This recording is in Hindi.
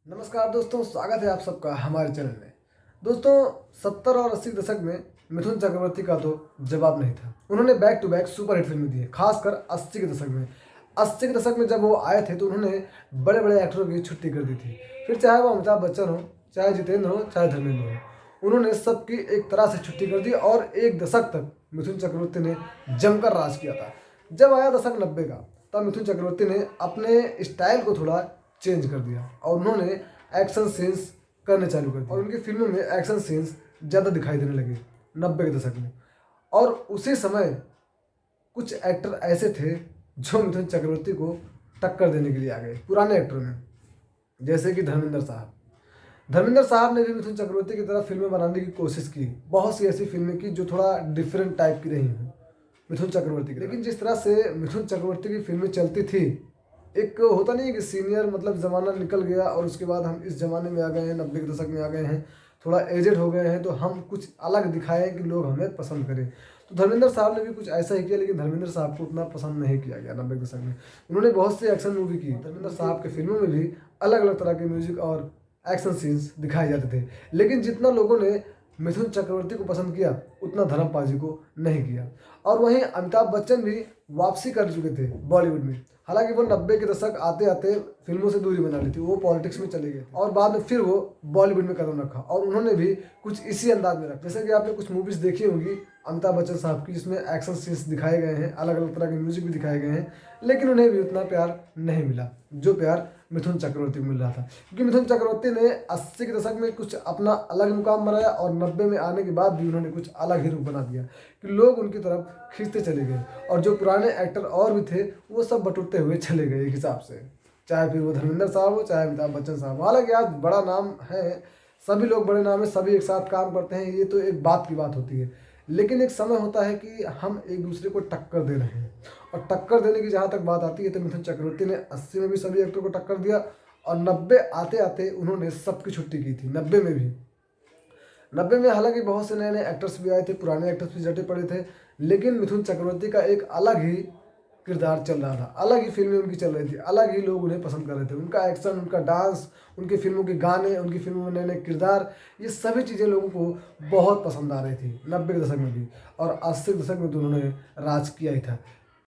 नमस्कार दोस्तों, स्वागत है आप सबका हमारे चैनल में। दोस्तों, 70 और 80 के दशक में मिथुन चक्रवर्ती का तो जवाब नहीं था। उन्होंने back to back super hit फिल्में दी है, खासकर 80 के दशक में। 80 के दशक में जब वो आए थे तो उन्होंने बड़े बड़े एक्टरों की छुट्टी कर दी थी। फिर चाहे वो अमिताभ बच्चन हो, चाहे जितेंद्र हो, चाहे धर्मेंद्र हो, उन्होंने सबकी एक तरह से छुट्टी कर दी और एक दशक तक मिथुन चक्रवर्ती ने जमकर राज किया था। जब आया दशक 90 का, तब मिथुन चक्रवर्ती ने अपने स्टाइल को थोड़ा चेंज कर दिया और उन्होंने एक्शन सीन्स करने चालू कर दिए और उनकी फिल्मों में एक्शन सीन्स ज़्यादा दिखाई देने लगे 90 के दशक में। और उसी समय कुछ एक्टर ऐसे थे जो मिथुन चक्रवर्ती को टक्कर देने के लिए आ गए पुराने एक्टरों में, जैसे कि धर्मेंद्र साहब। धर्मेंद्र साहब ने भी मिथुन चक्रवर्ती की तरह फिल्में बनाने की कोशिश की, बहुत सी ऐसी फिल्में की जो थोड़ा डिफरेंट टाइप की रही हैं मिथुन चक्रवर्ती की। लेकिन जिस तरह से मिथुन चक्रवर्ती की फिल्में चलती थी, एक होता नहीं है कि सीनियर मतलब ज़माना निकल गया और उसके बाद हम इस ज़माने में आ गए हैं, 90 के दशक में आ गए हैं, थोड़ा एजेड हो गए हैं, तो हम कुछ अलग दिखाएं कि लोग हमें पसंद करें। तो धर्मेंद्र साहब ने भी कुछ ऐसा ही किया, लेकिन धर्मेंद्र साहब को उतना पसंद नहीं किया गया 90 के दशक में। उन्होंने बहुत सी एक्शन मूवी की। धर्मेंद्र साहब के फिल्मों में भी अलग अलग तरह के म्यूजिक और एक्शन सीन्स दिखाए जाते थे, लेकिन जितना लोगों ने मिथुन चक्रवर्ती को पसंद किया उतना धर्मपाल जी को नहीं किया। और वहीं अमिताभ बच्चन भी वापसी कर चुके थे बॉलीवुड में। हालांकि वो 90 के दशक आते आते फिल्मों से दूरी बना ली थी, वो पॉलिटिक्स में चले गए थे और बाद में फिर वो बॉलीवुड में कदम रखा और उन्होंने भी कुछ इसी अंदाज में रखा। जैसे कि आपने कुछ मूवीज़ देखी होंगी अमिताभ बच्चन साहब की, जिसमें एक्शन सीन्स दिखाए गए हैं, अलग अलग तरह के म्यूजिक भी दिखाए गए हैं, लेकिन उन्हें भी उतना प्यार नहीं मिला जो प्यार मिथुन चक्रवर्ती को मिल रहा था। क्योंकि मिथुन चक्रवर्ती ने 80 के दशक में कुछ अपना अलग मुकाम बनाया और 90 में आने के बाद भी उन्होंने कुछ अलग ही रूप बना दिया कि लोग उनकी तरफ खींचते चले गए और जो पुराने एक्टर और भी थे वो सब बटुरते हुए चले गए एक हिसाब से, चाहे फिर वो धर्मेंद्र साहब हो, चाहे अमिताभ बच्चन साहब। हालांकि आज बड़ा नाम है, सभी लोग बड़े नाम है, सभी एक साथ काम करते हैं, ये तो एक बात की बात होती है, लेकिन एक समय होता है कि हम एक दूसरे को टक्कर दे रहे हैं। और टक्कर देने की जहाँ तक बात आती है तो मिथुन चक्रवर्ती ने 80 में भी सभी एक्टर को टक्कर दिया और 90 आते आते उन्होंने सबकी छुट्टी की थी। 90 में भी, 90 में हालांकि बहुत से नए नए एक्टर्स भी आए थे, पुराने एक्टर्स भी जटे पड़े थे, लेकिन मिथुन चक्रवर्ती का एक अलग ही किरदार चल रहा था, अलग ही फिल्में उनकी चल रही थी, अलग ही लोग उन्हें पसंद कर रहे थे। उनका एक्शन, उनका डांस, उनकी फिल्मों के गाने, उनकी फिल्मों में नए नए किरदार, ये सभी चीज़ें लोगों को बहुत पसंद आ रही थी 90 के दशक में भी। और 80 के दशक में तो उन्होंने राज किया ही था।